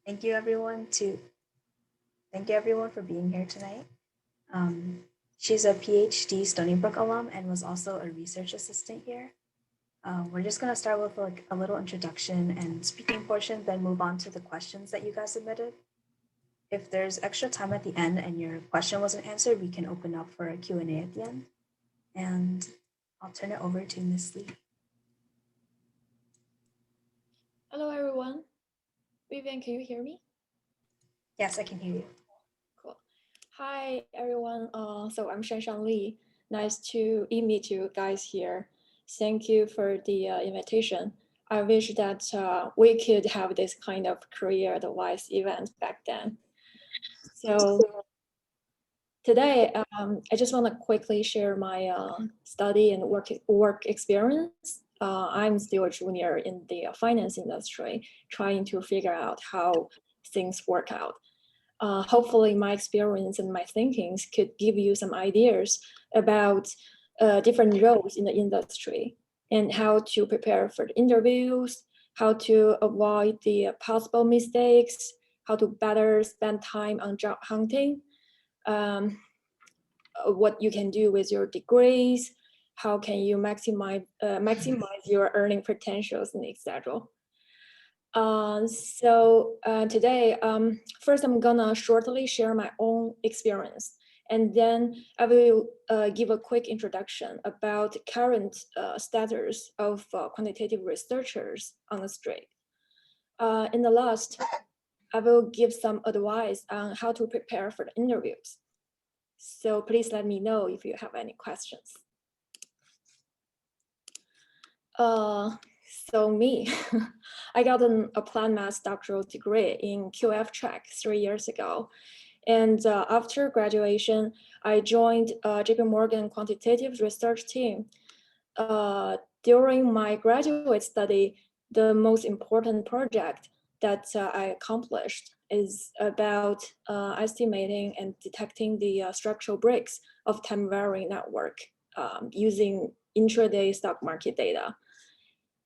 Thank you everyone to Thank you everyone for being here tonight. Um, she's a PhD Stony Brook alum and was also a research assistant here. We're just gonna start with like a little introduction and speaking portion, then move on to the questions that you guys submitted. If there's extra time at the end and your question wasn't answered, we can open up for a Q&A at the end. And I'll turn it over to Ms. Lee. Hello, everyone. Vivian, can you hear me? Yes, I can hear you. Cool. Hi, everyone. So I'm Shanshan Li. Nice to meet you guys here. Thank you for the invitation. I wish that we could have this kind of career advice event back then. So today, I just want to quickly share my study and work experience. I'm still a junior in the finance industry, trying to figure out how things work out. Hopefully my experience and my thinkings could give you some ideas about different roles in the industry and how to prepare for the interviews, how to avoid the possible mistakes, how to better spend time on job hunting, what you can do with your degrees, how can you maximize your earning potentials, and etc. Today, first I'm gonna shortly share my own experience, and then I will give a quick introduction about current status of quantitative researchers on the street. In the last, I will give some advice on how to prepare for the interviews. So please let me know if you have any questions. So me, I got an applied math doctoral degree in QF track 3 years ago. And after graduation, I joined JP Morgan quantitative research team. During my graduate study, the most important project that I accomplished is about estimating and detecting the structural breaks of time-varying network using intraday stock market data.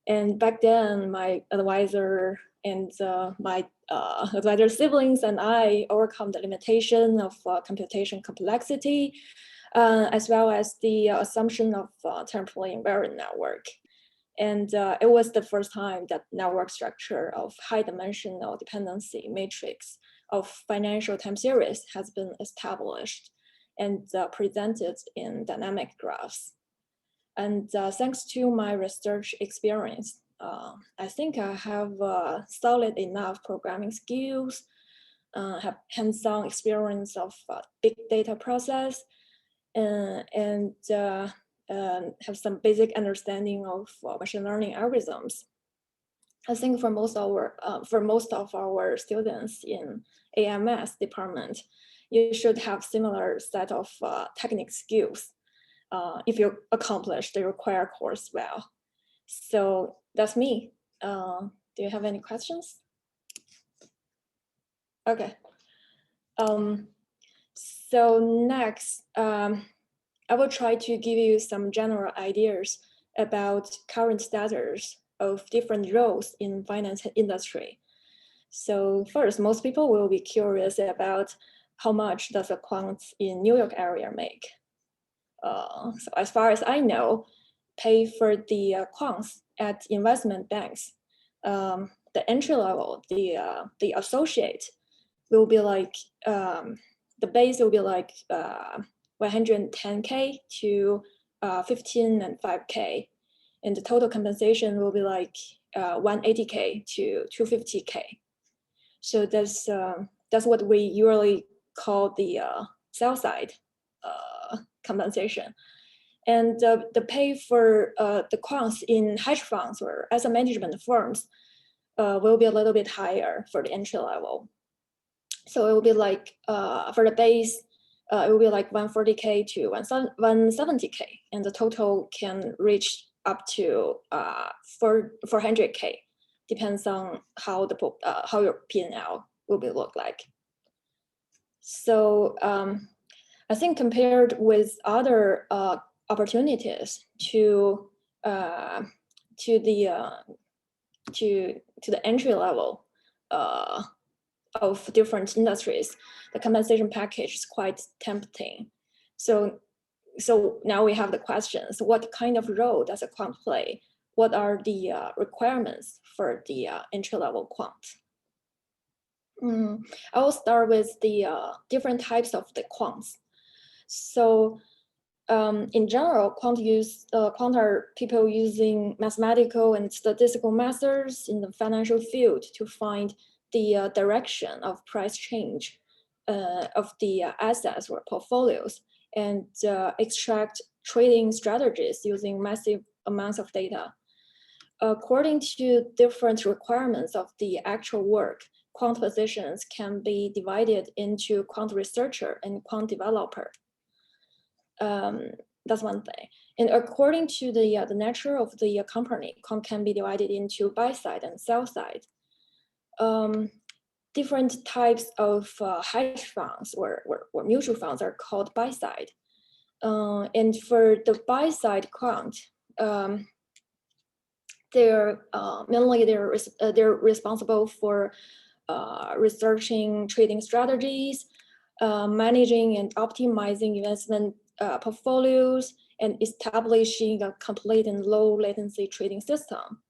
And back then, my advisor and my advisor siblings and I overcome the limitation of computation complexity, as well as the assumption of temporally invariant network. And it was the first time that network structure of high-dimensional dependency matrix of financial time series has been established and presented in dynamic graphs. And thanks to my research experience, I think I have solid enough programming skills, have hands-on experience of big data process, and have some basic understanding of machine learning algorithms. I think for most of our students in AMS department, you should have similar set of technical skills if you accomplish the required course well. So that's me. Do you have any questions? Okay. So next, I will try to give you some general ideas about current status of different roles in finance industry. So first, most people will be curious about how much does a quant in New York area make. So as far as I know, pay for the quants at investment banks, the entry level, the associate will be like, the base will be like 110K to 15 and 5K. And the total compensation will be like 180K to 250K. So that's what we usually call the sell side compensation. And the pay for the quants in hedge funds or asset management firms will be a little bit higher for the entry level. So it will be like, for the base, it will be like 140K to 170K, and the total can reach up to 400K, depends on how your P&L will be look like. So I think compared with other opportunities to the entry level of different industries, the compensation package is quite tempting. So now we have the questions: what kind of role does a quant play? What are the requirements for the entry-level quant? I will start with the different types of the quants. So in general, quant are people using mathematical and statistical methods in the financial field to find the direction of price change of the assets or portfolios, and extract trading strategies using massive amounts of data. According to different requirements of the actual work, quant positions can be divided into quant researcher and quant developer. That's one thing. And according to the nature of the company, quant can be divided into buy side and sell side. Different types of hedge funds or mutual funds are called buy side. And for the buy side quant, they're responsible for researching trading strategies, managing and optimizing investment portfolios, and establishing a complete and low latency trading system.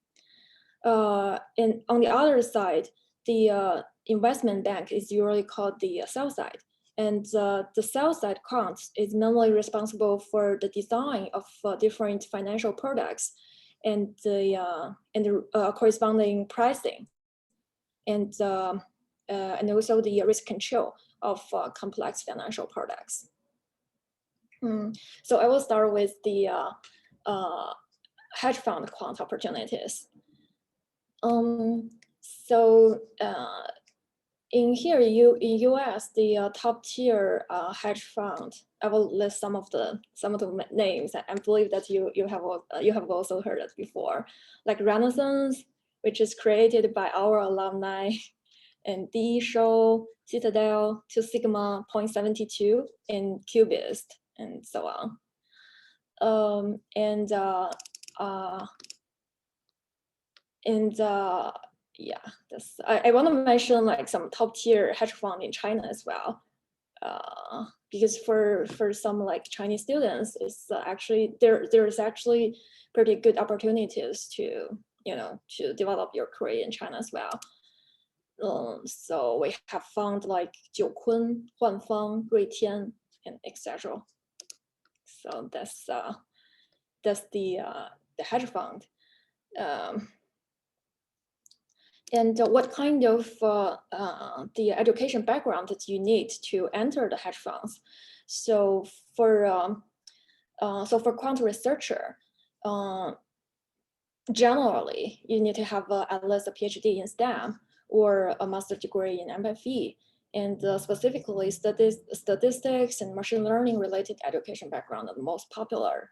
And on the other side, the investment bank is usually called the sell side. And the sell side quant is mainly responsible for the design of different financial products and the corresponding pricing, and also the risk control of complex financial products. So I will start with the hedge fund quant opportunities. So in here, in US, the top tier hedge fund, I will list some of the names. I believe that you have also heard it before, like Renaissance, which is created by our alumni, and D Show, Citadel, Two Sigma, Point72, and Cubist, and so on. Yeah, I want to mention like some top tier hedge fund in China as well, because for some like Chinese students, it's actually there's actually pretty good opportunities to to develop your career in China as well. So we have found like Jiukun, Huanfang, Ruitian, and etc. So that's the hedge fund. And what kind of the education background that you need to enter the hedge funds? So for quant researcher, generally you need to have at least a PhD in STEM or a master's degree in MFE, and specifically statistics and machine learning related education background are the most popular.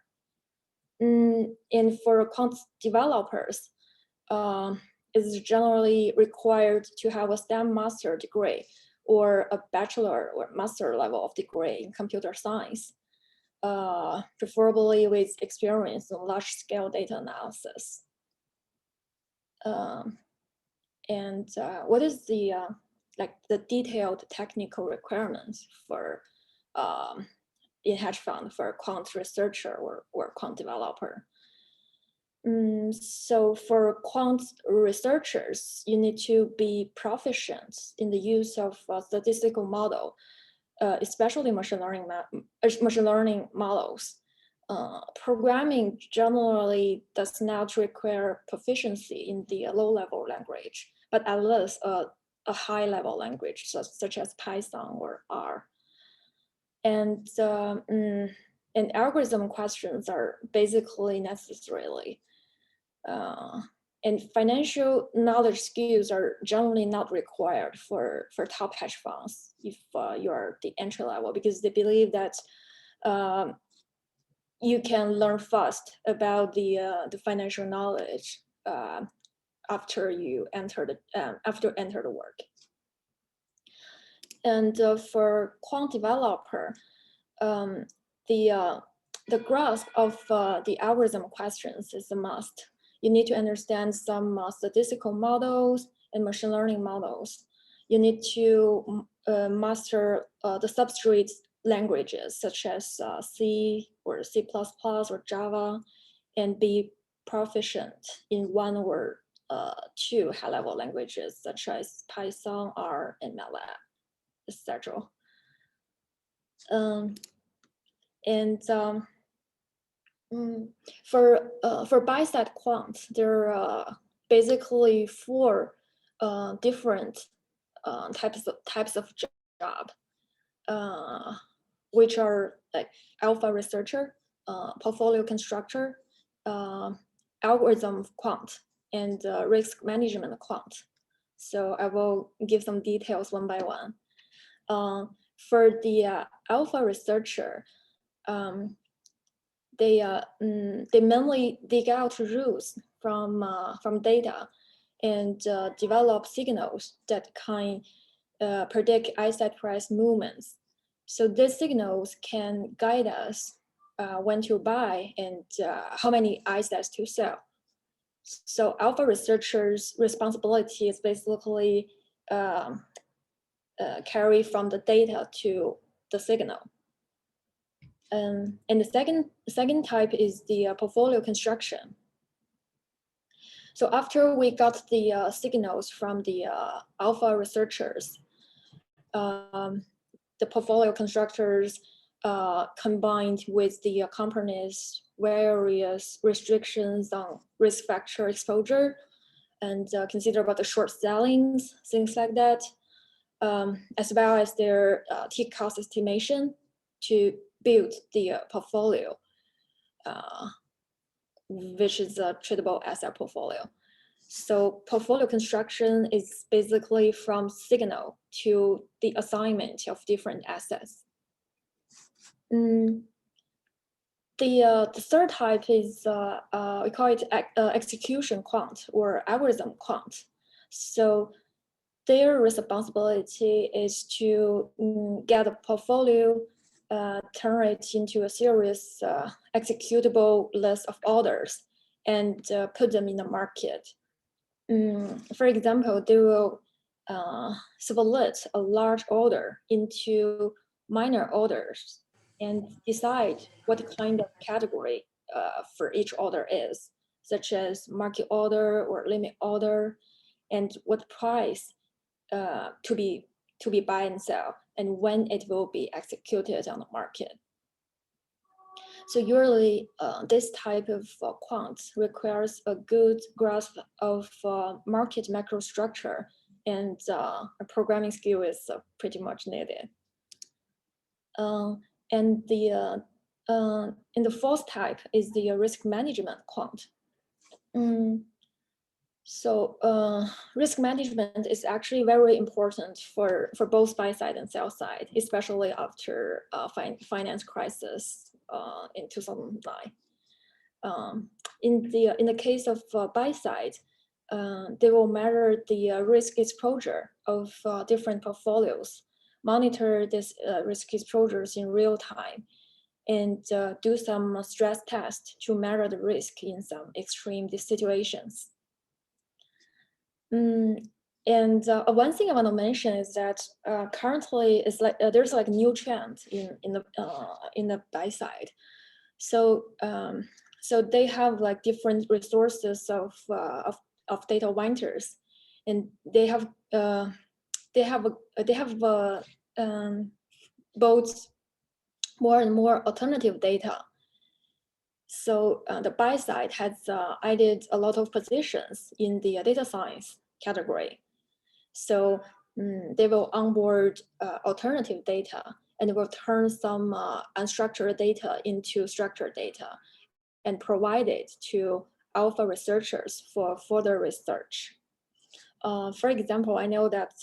And for quant developers, is generally required to have a STEM master degree or a bachelor or master level of degree in computer science, preferably with experience in large-scale data analysis. And what is the detailed technical requirements for in hedge fund for quant researcher or quant developer? So for quant researchers, you need to be proficient in the use of statistical model, especially machine learning models. Programming generally does not require proficiency in the low-level language, but at least a high-level language such as Python or R. And algorithm questions are basically necessarily. And financial knowledge skills are generally not required for top hedge funds if you are the entry level, because they believe that you can learn fast about the financial knowledge after you enter the work. And for quant developer, the grasp of the algorithm questions is a must. You need to understand some statistical models and machine learning models. you need to master the substrate languages such as C or C++ or Java, and be proficient in one or two high-level languages such as Python, R, and MATLAB, etc. For buy-side quant, there are basically four different types of job, which are like alpha researcher, portfolio constructor, algorithm quant, and risk management quant. So I will give some details one by one. For the alpha researcher, they mainly dig out rules from data and develop signals that can predict asset price movements. So these signals can guide us when to buy and how many assets to sell. So alpha researchers' responsibility is basically carry from the data to the signal. And the second type is the portfolio construction. So after we got the signals from the alpha researchers, the portfolio constructors combined with the company's various restrictions on risk factor exposure and consider about the short sellings, things like that, as well as their T-cost estimation to build the portfolio, which is a tradable asset portfolio. So portfolio construction is basically from signal to the assignment of different assets. The third type is, we call it execution quant or algorithm quant. So their responsibility is to get a portfolio, turn it into a serious executable list of orders and put them in the market. For example, they will split a large order into minor orders and decide what kind of category for each order is, such as market order or limit order, and what price to be buy and sell, and when it will be executed on the market. So usually this type of quant requires a good grasp of market macro structure, and a programming skill is pretty much needed. And the fourth type is the risk management quant. So risk management is actually very important for both buy side and sell side, especially after finance crisis in 2009. In the case of buy side, they will measure the risk exposure of different portfolios, monitor this risk exposures in real time, and do some stress test to measure the risk in some extreme situations. And one thing I want to mention is that currently it's like there's like a new trend in the buy side. So so they have like different resources of data winters, and they have both more and more alternative data. So the buy side has added a lot of positions in the data science category. So they will onboard alternative data and will turn some unstructured data into structured data and provide it to alpha researchers for further research. For example, I know that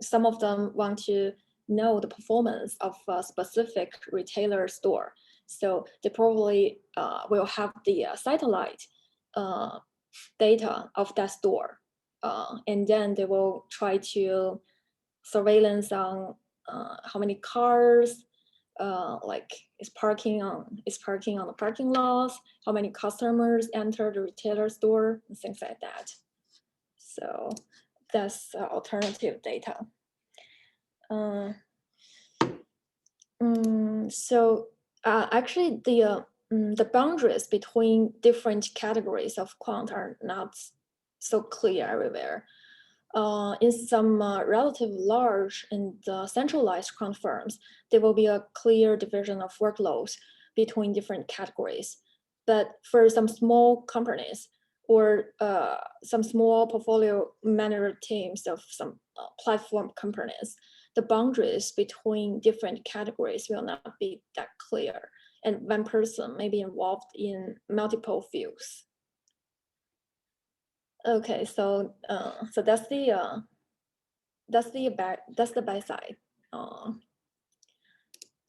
some of them want to know the performance of a specific retailer store. So they probably will have the satellite data of that store. And then they will try to surveillance on how many cars like is parking on the parking lots, how many customers enter the retailer store, and things like that. So that's alternative data. So actually, the boundaries between different categories of quant are not so clear everywhere. In some relatively large and centralized quant firms, there will be a clear division of workloads between different categories. But for some small companies or some small portfolio manager teams of some platform companies, the boundaries between different categories will not be that clear, and one person may be involved in multiple fields. Okay, so so that's the buy side.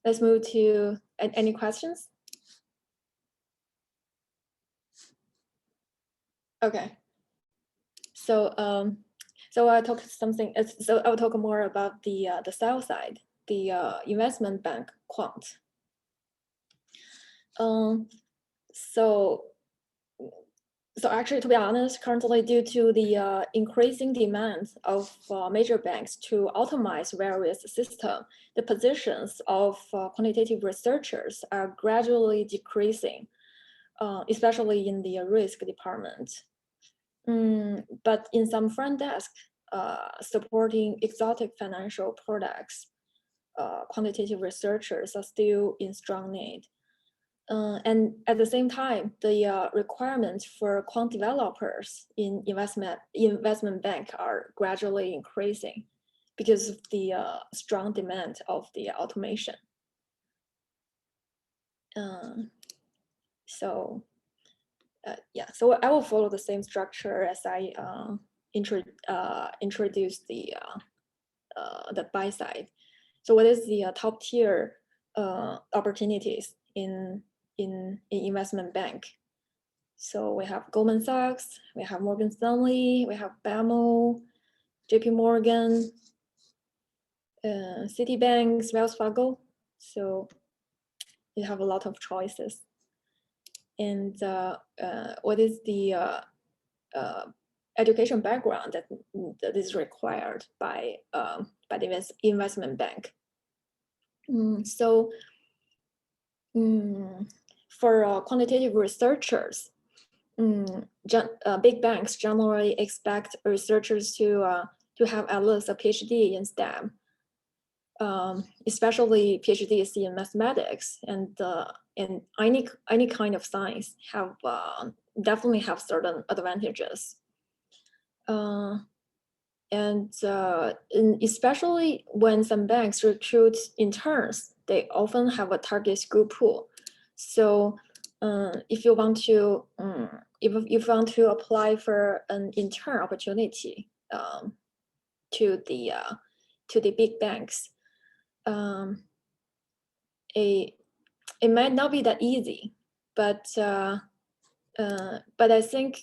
Let's move to any questions. Okay. So so I'll talk something. So I'll talk more about the sell side, the investment bank quant. So actually, to be honest, currently due to the increasing demand of major banks to automate various systems, the positions of quantitative researchers are gradually decreasing, especially in the risk department. But in some front desk supporting exotic financial products, quantitative researchers are still in strong need. And at the same time, the requirements for quant developers in investment bank are gradually increasing because of the strong demand of the automation. So so I will follow the same structure as I introduced the buy side. So what is the top tier opportunities in investment bank? So we have Goldman Sachs, we have Morgan Stanley, we have BAMO, JP Morgan, Citibank, Wells Fargo. So you have a lot of choices. And what is the education background that is required by the investment bank? For quantitative researchers, big banks generally expect researchers to have at least a PhD in STEM, especially PhDs in mathematics and any kind of science have definitely have certain advantages. And especially when some banks recruit interns, they often have a target school pool. So if you want to apply for an intern opportunity to the big banks, it might not be that easy, but I think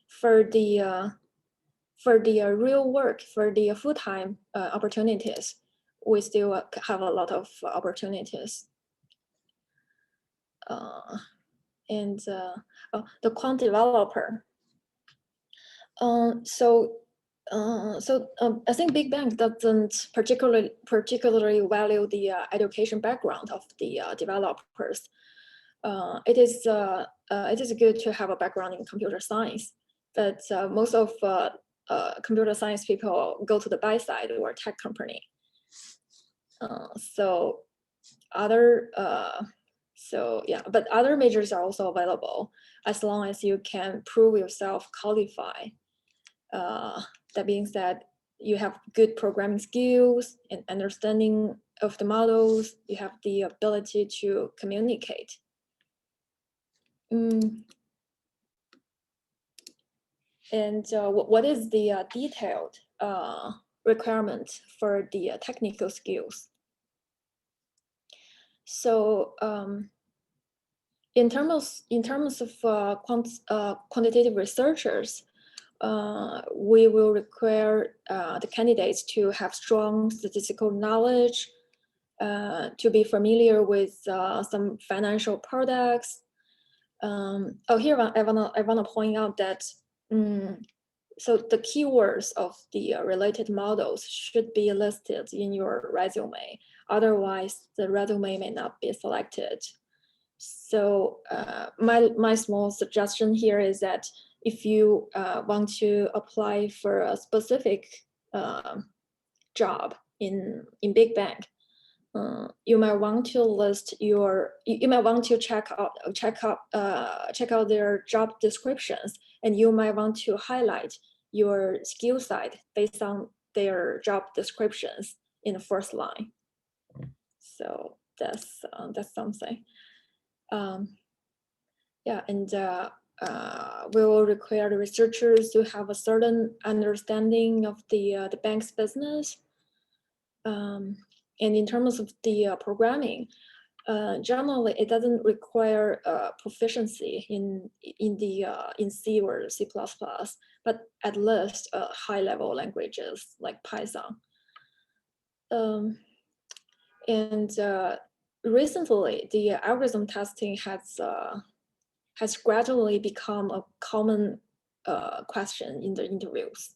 for the real work, for the full-time opportunities, we still have a lot of opportunities. And the quant developer. I think big bank doesn't particularly value the education background of the developers. It is good to have a background in computer science, but most of computer science people go to the buy side or tech company. But other majors are also available as long as you can prove yourself qualified. That being said, you have good programming skills and understanding of the models. You have the ability to communicate. And what is the detailed requirement for the technical skills? So in terms of quantitative researchers, we will require the candidates to have strong statistical knowledge, to be familiar with some financial products. Here I wanna point out that so the keywords of the related models should be listed in your resume. Otherwise, the resume may not be selected. So my small suggestion here is that if you want to apply for a specific job in big bank, you might want to list your. You might want to check out their job descriptions, and you might want to highlight your skill set based on their job descriptions in the first line. So that's something. Yeah, and we will require the researchers to have a certain understanding of the bank's business. And in terms of the programming, generally it doesn't require proficiency in C or C++, but at least high-level languages like Python. And recently, the algorithm testing has gradually become a common question in the interviews.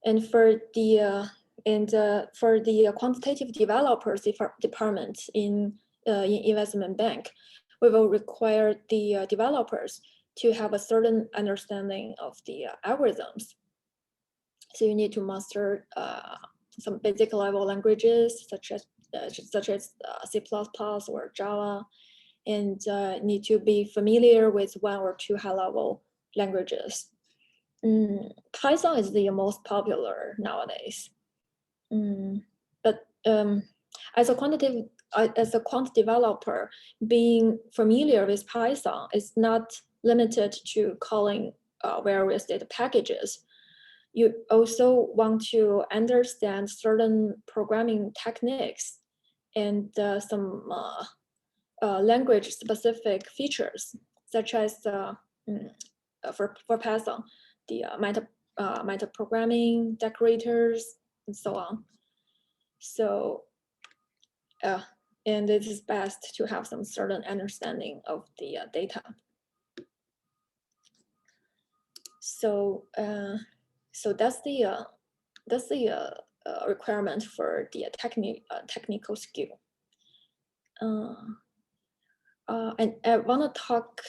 And for the quantitative developers department in investment bank, we will require the developers to have a certain understanding of the algorithms. So you need to master some basic level languages such as C++ or Java, and need to be familiar with one or two high-level languages. Python is the most popular nowadays. But as a quant developer, being familiar with Python is not limited to calling various data packages. You also want to understand certain programming techniques and some language-specific features, such as for Python, the meta-programming, decorators, and so on. So, and it is best to have some certain understanding of the data. So, so that's the requirement for the technical skill. And I want to talk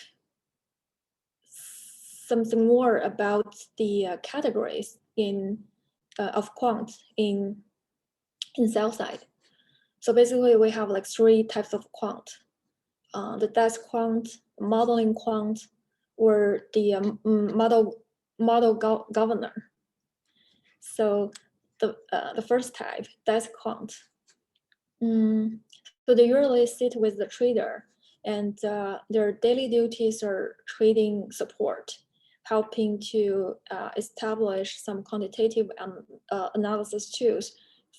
something more about the categories of quant in sell side. So basically, we have like 3 types of quant: the desk quant, modeling quant, or the model governor. So the first type, desk quant. So they usually sit with the trader, and their daily duties are trading support, helping to establish some quantitative analysis tools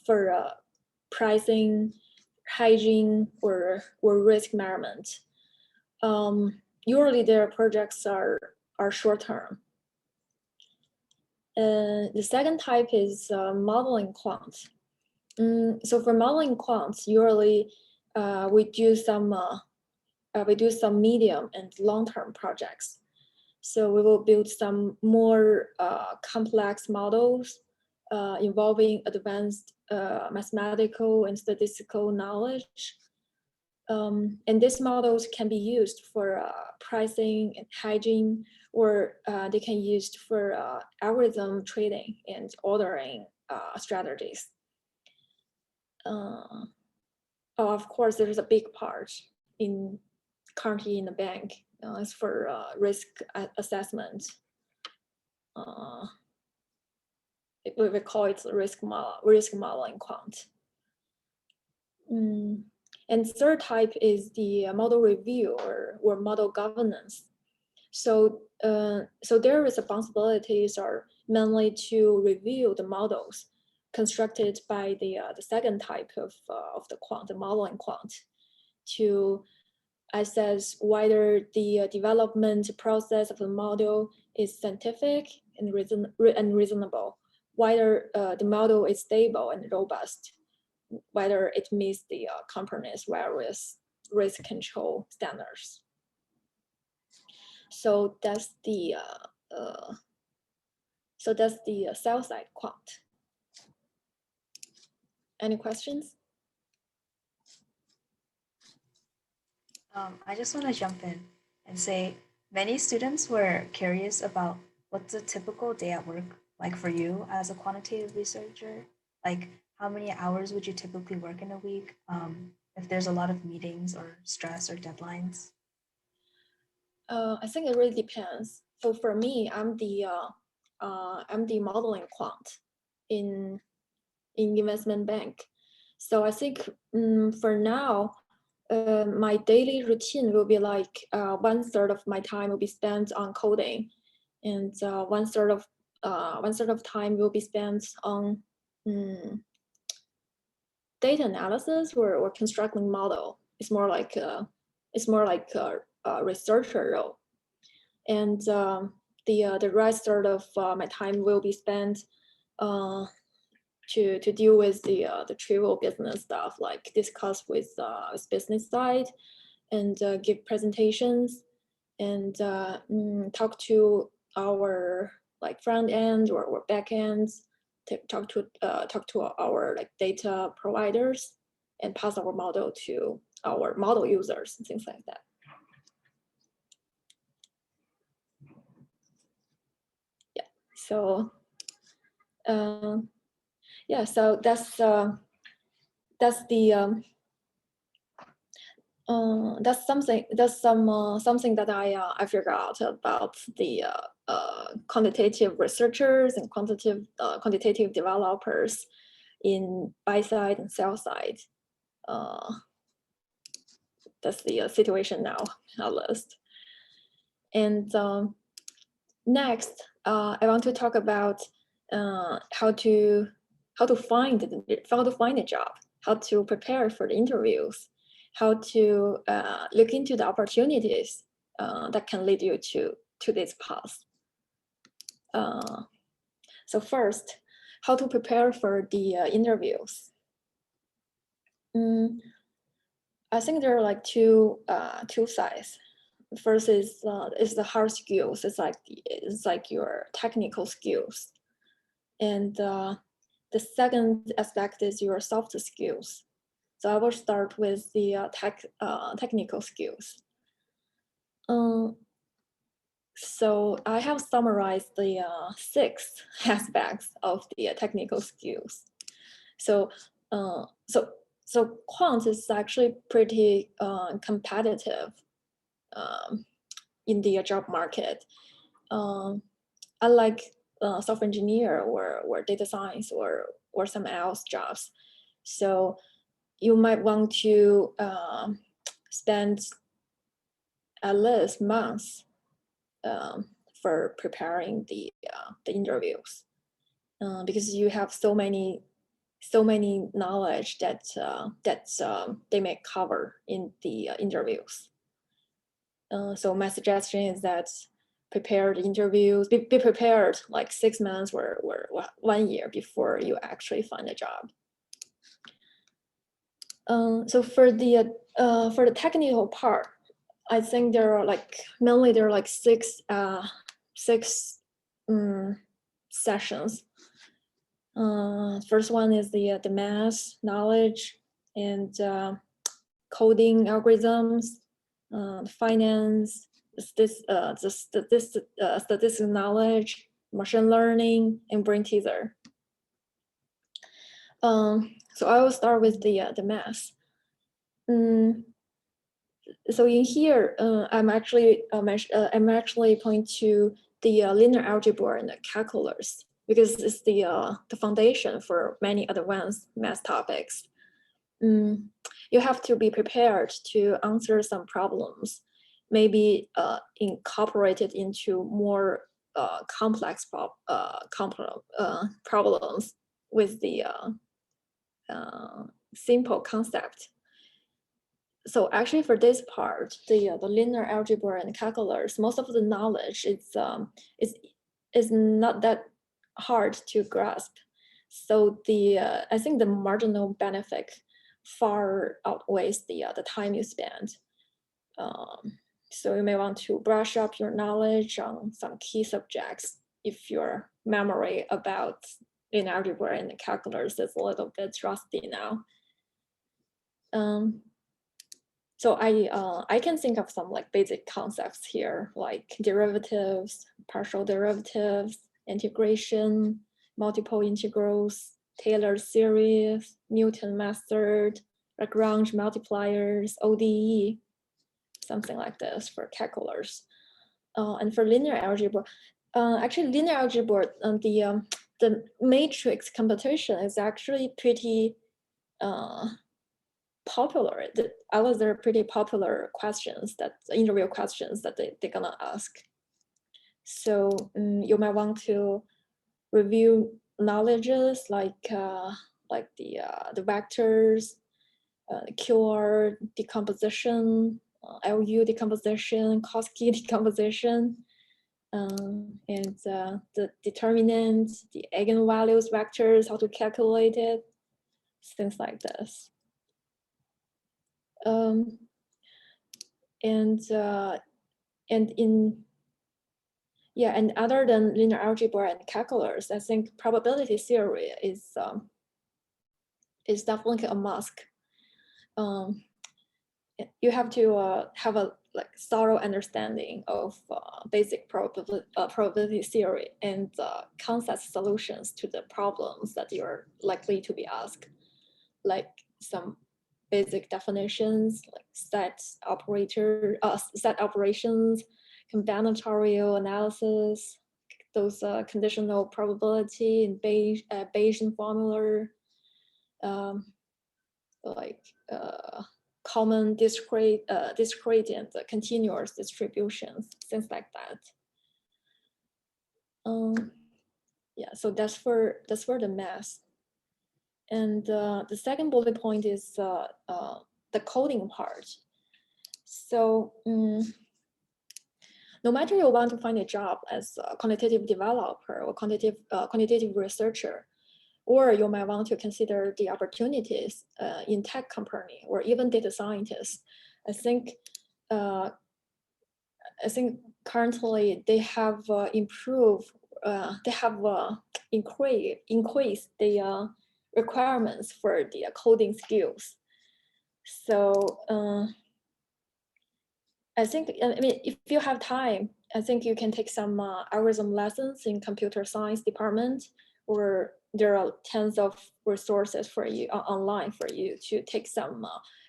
for pricing, hedging, or risk management. Usually their projects are short term. The second type is modeling quant. So for modeling quants, usually we do some medium and long-term projects. So we will build some more complex models involving advanced mathematical and statistical knowledge. And these models can be used for pricing and hedging, or they can be used for algorithm trading and ordering strategies. Of course, there's a big part currently in the bank is for risk assessment. We call it risk modeling quant. And third type is the model review or model governance. So their responsibilities are mainly to review the models constructed by the second type of the quant, the modeling quant, to assess whether the development process of the model is scientific and reasonable, whether the model is stable and robust, whether it meets the company's various risk control standards. So that's the sell side quant. Any questions? I just want to jump in and say many students were curious about what's a typical day at work like for you as a quantitative researcher. Like, how many hours would you typically work in a week? If there's a lot of meetings or stress or deadlines? I think it really depends. So for me, I'm the modeling quant in investment bank. So I think for now, my daily routine will be like 1/3 of my time will be spent on coding, and 1/3 of time will be spent on data analysis or constructing model. It's more like a researcher role, and the right sort of my time will be spent to deal with the trivial business stuff, like discuss with business side and give presentations and talk to our like front end or back ends, talk to our like data providers and pass our model to our model users and things like that. Yeah. So yeah, so that's the something that I figured out about the quantitative researchers and quantitative developers in buy side and sell side. That's the situation now at least. And next, I want to talk about how to find a job, how to prepare for the interviews, how to look into the opportunities that can lead you to this path. So first, how to prepare for the interviews. I think there are like two sides. First is the hard skills. It's like your technical skills, and the second aspect is your soft skills. So I will start with the technical skills. So I have summarized the 6 aspects of the technical skills. So quant is actually pretty competitive in the job market. Unlike software engineer or data science or some else jobs. So you might want to spend at least months for preparing the interviews because you have so many knowledge that they may cover in the interviews. So my suggestion is that prepare the interviews, be prepared like 6 months or 1 year before you actually find a job. So for the technical part, I think there are like mainly there are like 6 sessions. First one is the math knowledge and coding algorithms, finance, statistical knowledge, machine learning, and brain teaser. So I will start with the math. So in here, I'm actually pointing to the linear algebra and the calculus because it's the foundation for many advanced math topics. You have to be prepared to answer some problems, maybe incorporated into more complex problems with the simple concept. So actually for this part, the linear algebra and calculus, most of the knowledge is not that hard to grasp. So I think the marginal benefit far outweighs the time you spend. So you may want to brush up your knowledge on some key subjects if your memory about linear algebra and calculus is a little bit rusty now. So I can think of some like basic concepts here, like derivatives, partial derivatives, integration, multiple integrals, Taylor series, Newton method, Lagrange multipliers, ODE, something like this for calculus. And for linear algebra, actually linear algebra, the matrix computation is actually pretty popular. There are pretty popular questions, that interview questions that they're gonna ask. So you might want to review knowledges like the vectors, QR decomposition, LU decomposition, Koski decomposition, and the determinant, the eigenvalues vectors, how to calculate it, things like this. And other than linear algebra and calculus, I think probability theory is definitely a must. You have to have a thorough understanding of basic probability theory and concept solutions to the problems that you're likely to be asked, like some basic definitions, like set operations, combinatorial analysis, those conditional probability and Bayesian formula, common discrete and continuous distributions, things like that. Yeah, so that's for the math. And the second bullet point is the coding part. So no matter you want to find a job as a quantitative developer or quantitative researcher, or you might want to consider the opportunities in tech company or even data scientists, I think currently they have improved, they have increased the requirements for the coding skills. So I mean, if you have time, I think you can take some algorithm lessons in computer science department, or there are tons of resources for you online for you to take some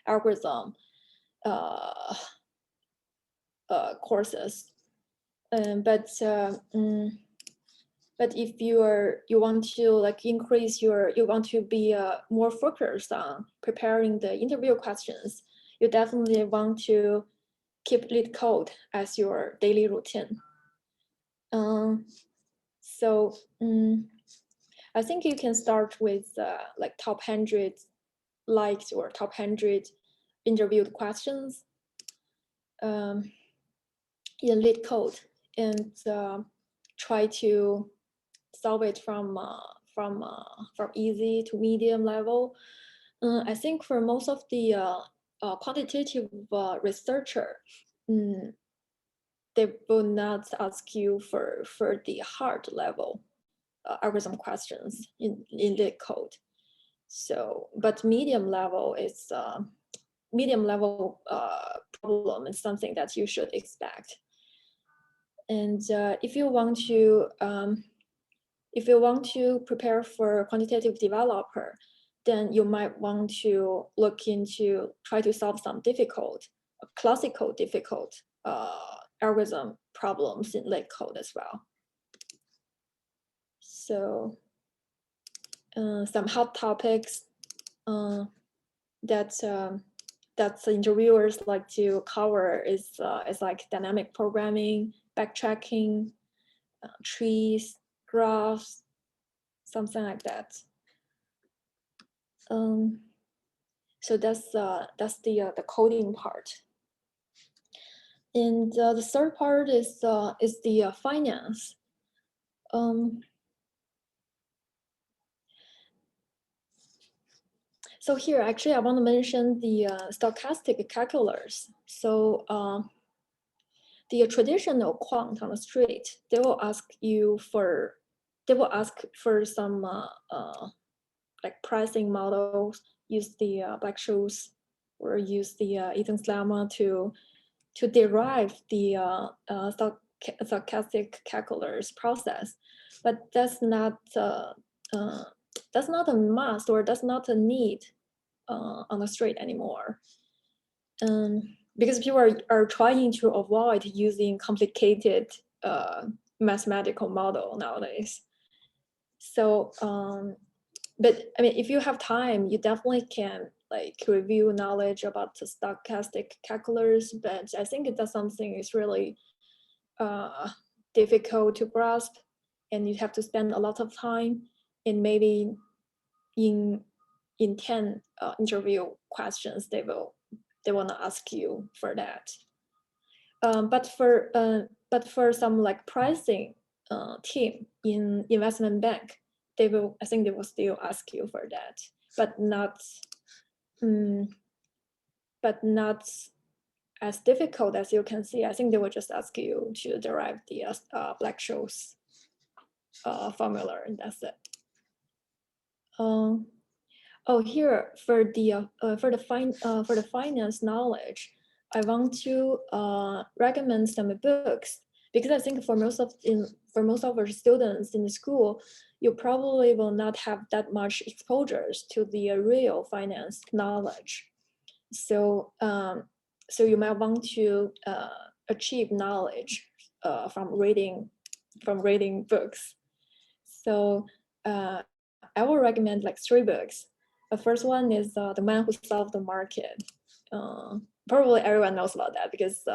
algorithm courses. But if you want to increase you want to be more focused on preparing the interview questions, you definitely want to keep lead code as your daily routine. So I think you can start with top 100 liked or top 100 interviewed questions in lead code, and try to solve it from easy to medium level. I think for most of the quantitative researcher, they will not ask you for the hard level algorithm questions in the code. So, but medium level problem is something that you should expect. And if you want to prepare for quantitative developer, then you might want to look into try to solve some classical difficult algorithm problems in lead code as well. So some hot topics that the interviewers like to cover is like dynamic programming, backtracking, trees, graphs, something like that. So that's the coding part. And the third part is the finance. So here, actually, I want to mention the stochastic calculus. So the traditional quant on the street, they will ask for some like pricing models, use the Black-Scholes or use the Ethan's lemma to derive the stochastic calculus process, but that's not a must, or that's not a need on the street anymore. Because people are trying to avoid using complicated mathematical model nowadays. So, but I mean, if you have time, you definitely can like review knowledge about the stochastic calculus, but I think that's something is really difficult to grasp, and you have to spend a lot of time, and maybe in 10 interview questions, they want to ask you for that. But for some like pricing team in investment bank, I think they will still ask you for that, but not as difficult as you can see. I think they will just ask you to derive the Black-Scholes formula, and that's it. Oh, here for the finance knowledge, I want to recommend some books, because I think for most of our students in the school, you probably will not have that much exposures to the real finance knowledge. So you might want to achieve knowledge from reading books. So I will recommend like 3 books. The first one is The Man Who Solved the Market. Probably everyone knows about that, because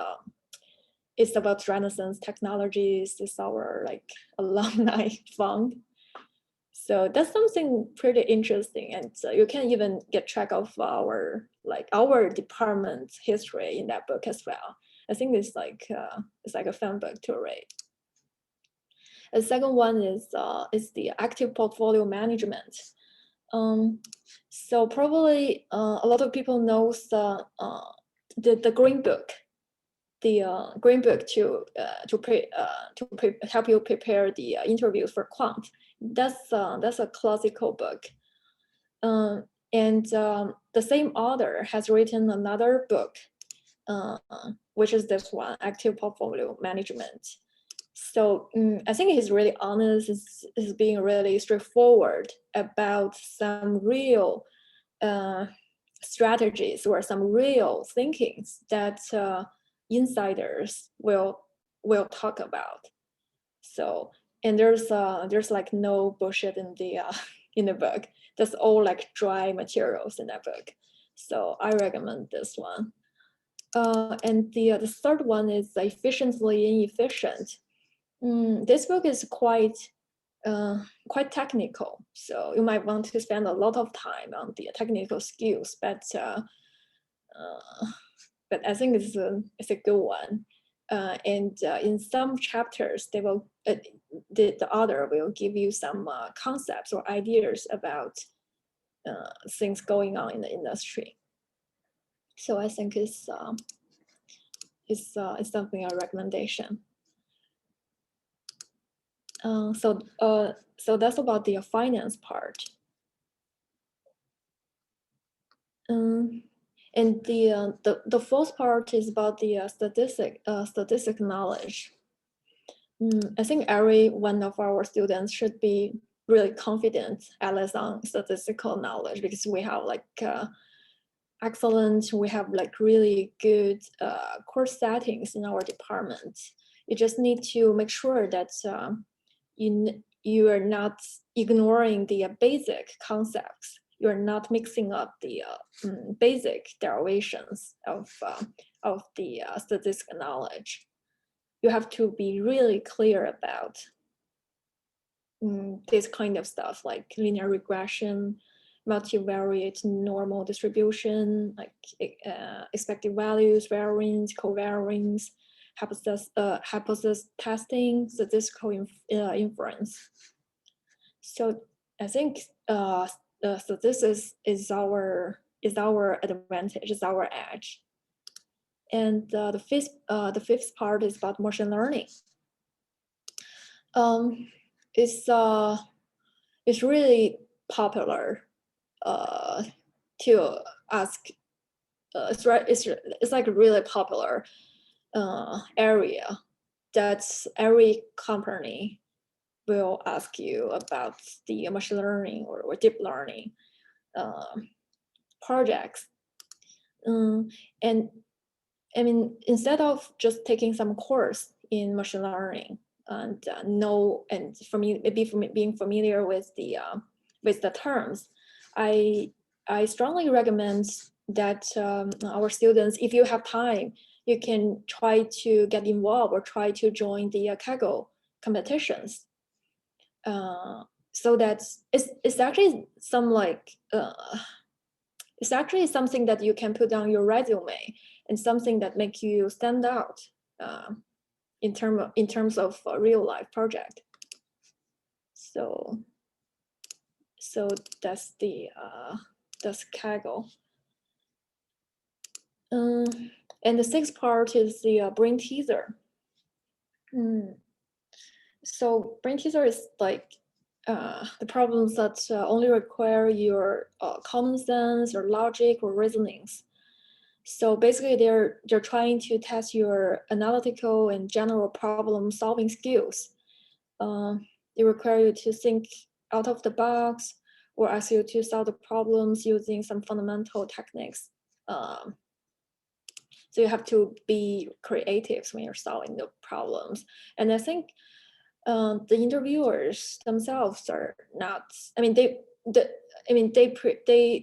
it's about Renaissance technologies. It's our like alumni fund. So that's something pretty interesting, and you can even get track of our department history in that book as well. I think it's like a fun book to read. The second one is the active portfolio management. So probably a lot of people knows the green book, green book to help you prepare the interviews for quant. That's a classical book, and the same author has written another book, which is this one, active portfolio management. So I think he's really honest, is being really straightforward about some real strategies or some real thinkings that insiders will talk about. So, and there's like no bullshit in the book. That's all like dry materials in that book. So I recommend this one. And the third one is Efficiently Inefficient. This book is quite technical, so you might want to spend a lot of time on the technical skills, but I think it's a good one. And in some chapters, they will the author will give you some concepts or ideas about things going on in the industry. So I think it's something a recommendation. So that's about the finance part. And the fourth part is about the statistic knowledge. I think every one of our students should be really confident, at least on statistical knowledge, because we have like excellent, we have like really good course settings in our department. You just need to make sure that you are not ignoring the basic concepts. You're not mixing up the basic derivations of the statistical knowledge. You have to be really clear about this kind of stuff, like linear regression, multivariate normal distribution, like expected values, variance, covariance, hypothesis testing, statistical inference. So I think statistics is our advantage, is our edge. And the fifth part is about machine learning. It's really popular to ask. It's like a really popular area that every company will ask you about the machine learning or deep learning projects. And I mean, instead of just taking some course in machine learning and being familiar with the terms, I strongly recommend that our students, if you have time, you can try to get involved or try to join the Kaggle competitions. So that it's actually it's actually something that you can put on your resume and something that make you stand out in terms of a real life project. So that's Kaggle. And the sixth part is the brain teaser. So brain teaser is like the problems that only require your common sense or logic or reasonings. So basically, they're trying to test your analytical and general problem solving skills. They require you to think out of the box or ask you to solve the problems using some fundamental techniques. So you have to be creative when you're solving the problems. And I think the interviewers themselves are not. I mean, they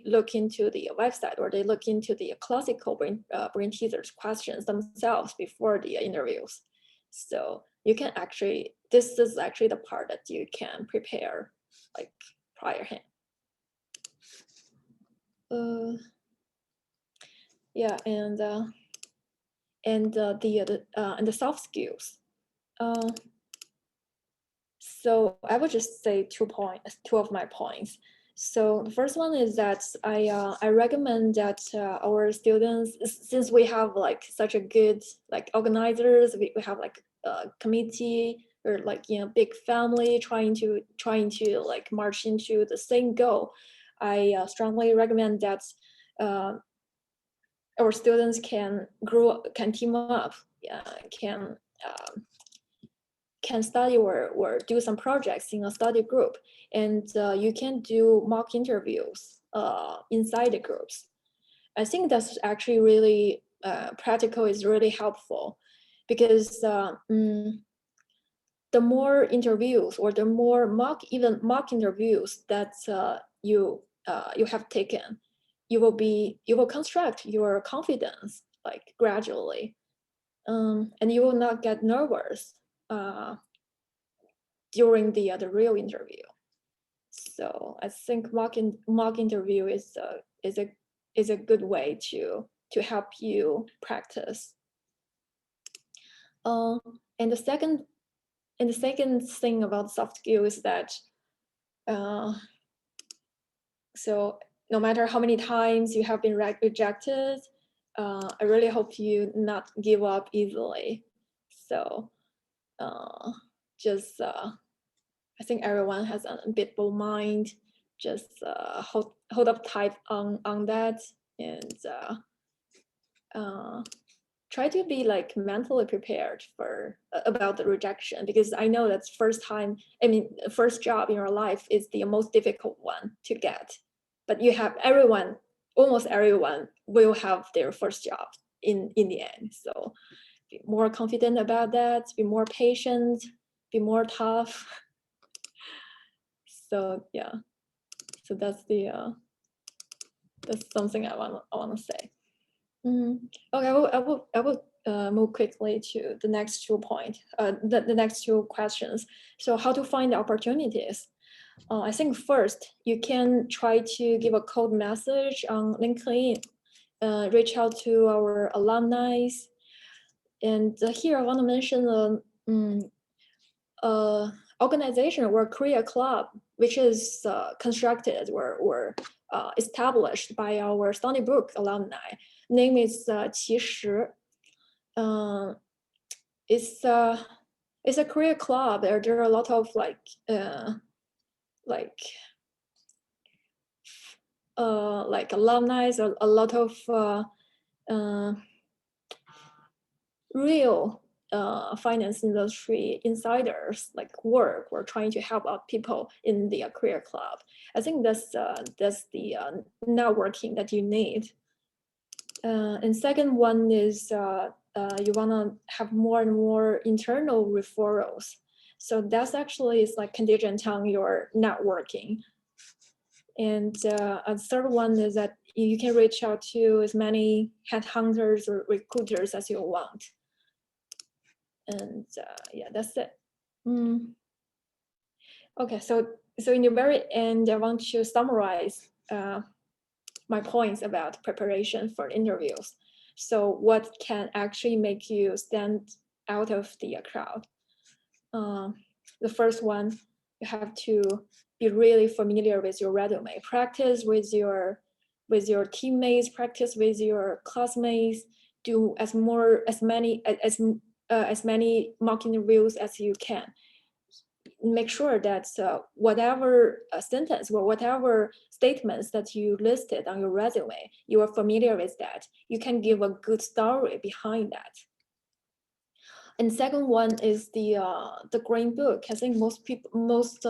look into the website or they look into the classical brain teasers questions themselves before the interviews. So you can actually, this is actually the part that you can prepare like priorhand. Yeah, and the soft skills. So I would just say 2 of my points. So the first one is that I recommend that our students, since we have like such a good like organizers, we have like a committee or like big family trying to like march into the same goal. I strongly recommend that our students can team up, can study or do some projects in a study group, and you can do mock interviews inside the groups. I think that's actually really practical, is really helpful, because the more interviews or the more mock interviews that you have taken, you will construct your confidence like gradually, and you will not get nervous during the real interview. So I think mock interview is a good way to help you practice. And the second thing about soft skill is that so no matter how many times you have been rejected, I really hope you not give up easily. So just I think everyone has an unbeatable mind. Just hold up tight on that, and try to be like mentally prepared for about the rejection, because I know that's first job in your life is the most difficult one to get. But almost everyone will have their first job in the end. So be more confident about that, be more patient, be more tough. So yeah, so that's something I want to say. Okay, I will move quickly to the next 2 points, the next 2 questions. So how to find opportunities? I think first you can try to give a cold message on LinkedIn, reach out to our alumni, and here I want to mention organization or career club, which is constructed or established by our Stony Brook alumni. Name is 其实. it's a career club. There are a lot of like alumni, or a lot of real finance industry insiders like work or trying to help out people in the career club. I think that's the networking that you need. And second one is you want to have more and more internal referrals. So that's actually is like contingent on your networking. And a third one is that you can reach out to as many headhunters or recruiters as you want. And yeah, that's it. Okay, so in the very end, I want to summarize my points about preparation for interviews. So what can actually make you stand out of the crowd? The first one, you have to be really familiar with your resume. Practice with your teammates. Practice with your classmates. Do as many mock interviews as you can. Make sure that whatever sentence or whatever statements that you listed on your resume, you are familiar with that. You can give a good story behind that. And second one is the green book. I think most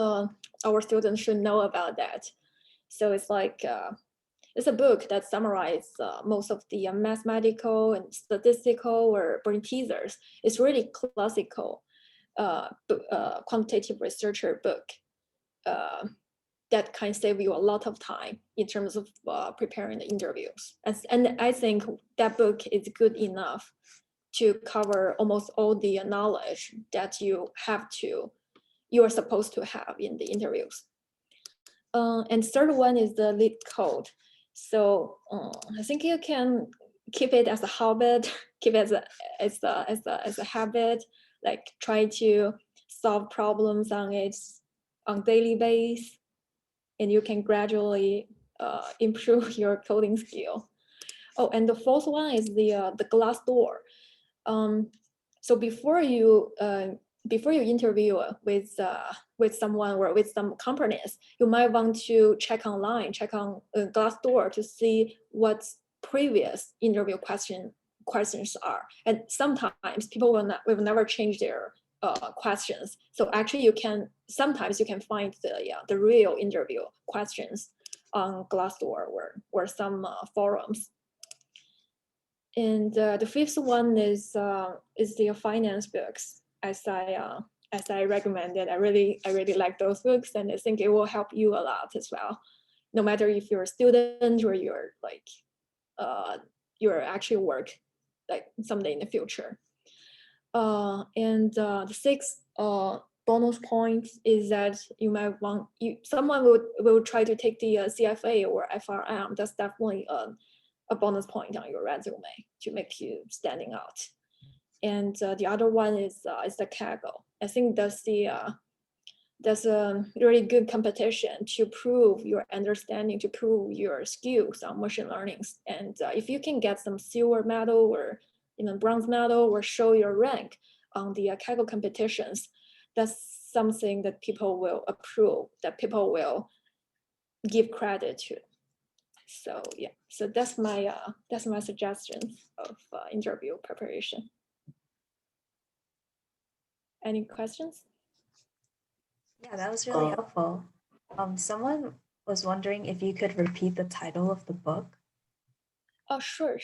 our students should know about that. So it's like it's a book that summarizes most of the mathematical and statistical or brain teasers. It's really classical quantitative researcher book that can save you a lot of time in terms of preparing the interviews. And I think that book is good enough to cover almost all the knowledge that you are supposed to have in the interviews. And third one is the lead code. So I think you can keep it as a habit, keep it as a habit, like try to solve problems on daily basis, and you can gradually improve your coding skill. Oh, and the fourth one is the glass door. So before you interview with someone or with some companies, you might want to check online, check on Glassdoor to see what previous interview questions are. And sometimes people will never change their questions. So actually, sometimes you can find the real interview questions on Glassdoor or some forums. And the fifth one is the finance books. As I recommended, I really like those books, and I think it will help you a lot as well. No matter if you're a student or you're like you're actually work like someday in the future. And the sixth bonus point is that you might someone will try to take the CFA or FRM. That's definitely a bonus point on your resume to make you standing out. And the other one is the Kaggle. I think that's a really good competition to prove your understanding, to prove your skills on machine learning. And if you can get some silver medal or bronze medal or show your rank on the Kaggle competitions, that's something that people will approve, that people will give credit to. So yeah, so that's my suggestion of interview preparation. Any questions? Yeah, that was really helpful. Someone was wondering if you could repeat the title of the book. Oh, sure.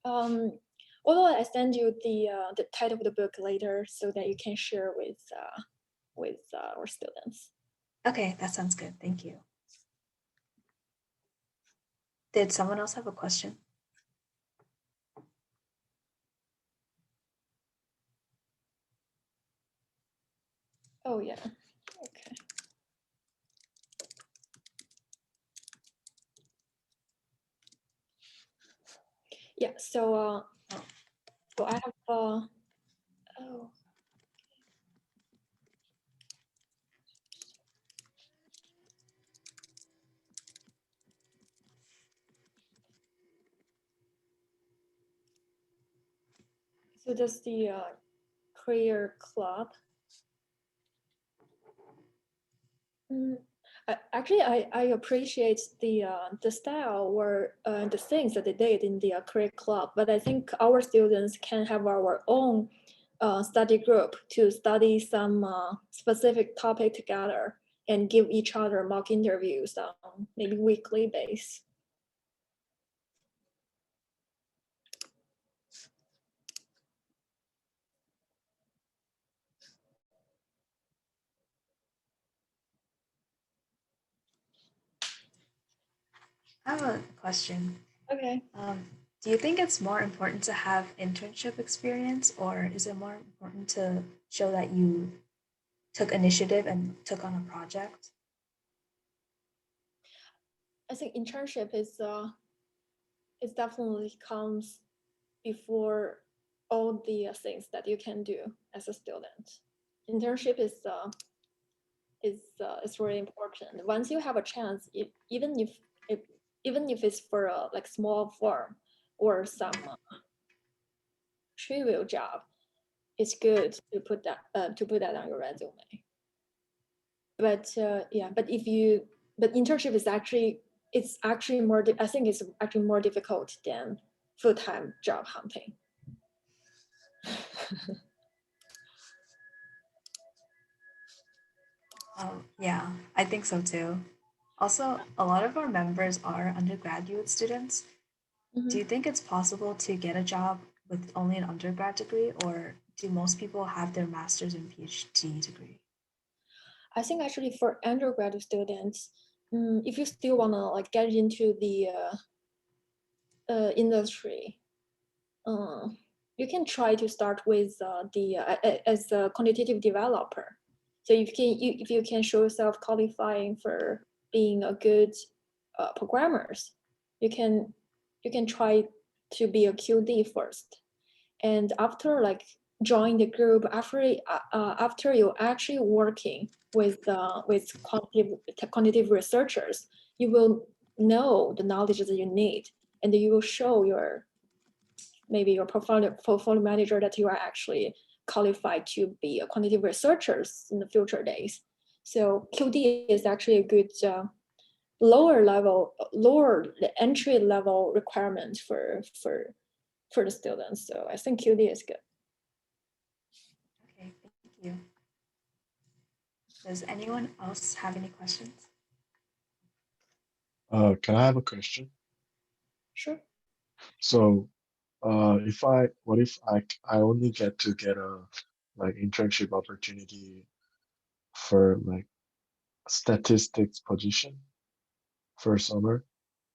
Although I send you the title of the book later so that you can share with our students. Okay, that sounds good. Thank you. Did someone else have a question? Oh yeah. Okay. Yeah. So I have oh. So does the career club? Actually, I appreciate the style or the things that they did in the career club, but I think our students can have our own study group to study some specific topic together and give each other mock interviews on maybe weekly base. I have a question. Okay. Do you think it's more important to have internship experience, or is it more important to show that you took initiative and took on a project? I think internship is definitely comes before all the things that you can do as a student. Internship is really important. Once you have a chance, even if it's for a like small firm or some trivial job, it's good to put that on your resume. But yeah, but internship is actually more. I think it's actually more difficult than full-time job hunting. Yeah, I think so too. Also, a lot of our members are undergraduate students. Do you Mhm. think it's possible to get a job with only an undergrad degree, or do most people have their master's and PhD degree? I think actually for undergraduate students, if you still wanna like get into the industry, uh, you can try to start with as a quantitative developer. So if you can show yourself qualifying for being a good programmers, you can try to be a QD first, and after like join the group, after you're actually working with quantitative researchers, you will know the knowledge that you need, and you will show your maybe your portfolio manager that you are actually qualified to be a quantitative researchers in the future days. So QD is actually a good lower entry level requirement for the students. So I think QD is good. Okay, thank you. Does anyone else have any questions? Can I have a question? Sure. So, what if I only get a like internship opportunity for like statistics position for summer,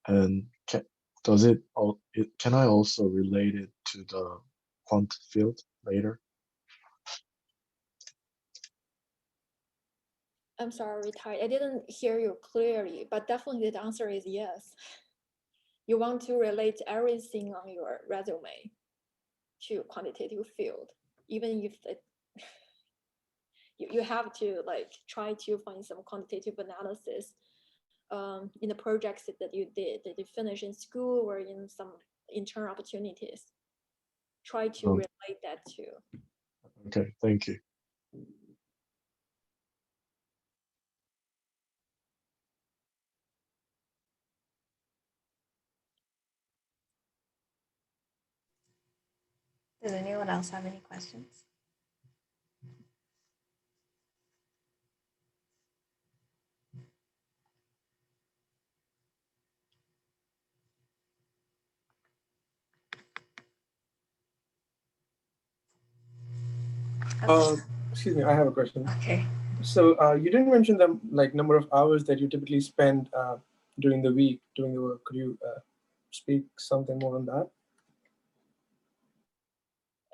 and can I also relate it to the quant field later? I'm sorry, Ty. I didn't hear you clearly, but definitely the answer is yes. You want to relate everything on your resume to quantitative field, even if you have to like try to find some quantitative analysis in the projects that you did that you finish in school or in some intern opportunities. Try to Oh, relate that to. okay, thank you. Does anyone else have any questions? Uh, Excuse me, I have a question. Okay. So you didn't mention the like number of hours that you typically spend during the week doing the work. Could you speak something more on that?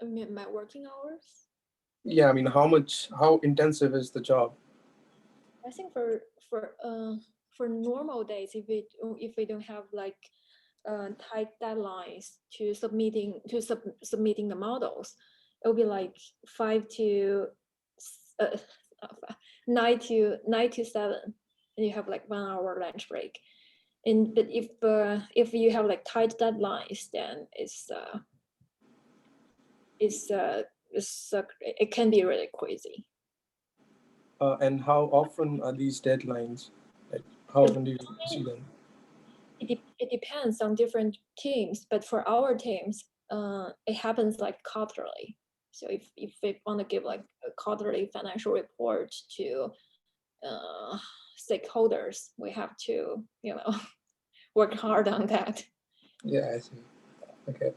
I mean, my working hours. Yeah, I mean, how intensive is the job? I think for normal days, if we don't have like tight deadlines to submitting the models, it'll be like uh, 9 to 7, and you have like 1 hour lunch break. And but if you have like tight deadlines, then it can be really crazy. And how often are these deadlines? Like, how often do you see them? It depends on different teams, but for our teams, it happens like quarterly. So if we want to give like a quarterly financial report to stakeholders, we have to, work hard on that. Yeah, I see. Okay.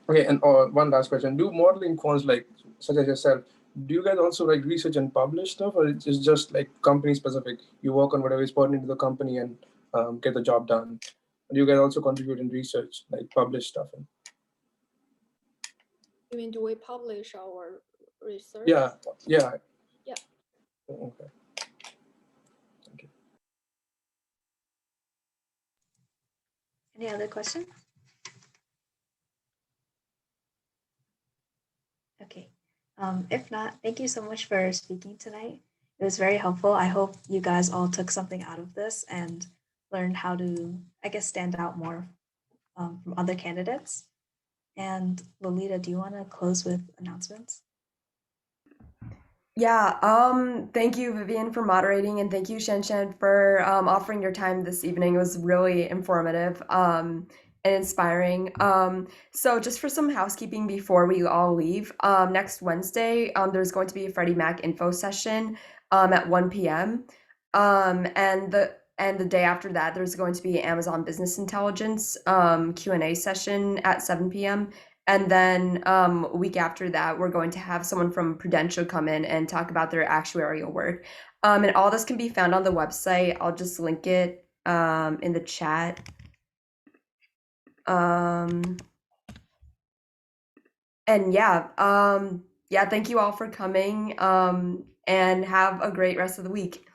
Okay, and one last question: do modeling quants like such as yourself, do you guys also like research and publish stuff, or it's just like company specific? You work on whatever is pertinent to the company and get the job done. Do you guys also contribute in research, like publish stuff? You mean, do we publish our research? Yeah. Yeah. Okay. Thank you. Any other questions? Okay. If not, thank you so much for speaking tonight. It was very helpful. I hope you guys all took something out of this and learned how to, I guess, stand out more from other candidates. And Lolita, do you want to close with announcements? Yeah, thank you, Vivian, for moderating, and thank you, Shanshan, for offering your time this evening. It was really informative and inspiring. So just for some housekeeping before we all leave, next Wednesday, there's going to be a Freddie Mac info session at 1 p.m. And the day after that, there's going to be Amazon Business Intelligence Q&A session at 7 p.m. And then a week after that, we're going to have someone from Prudential come in and talk about their actuarial work. And all this can be found on the website. I'll just link it in the chat. And yeah, thank you all for coming and have a great rest of the week.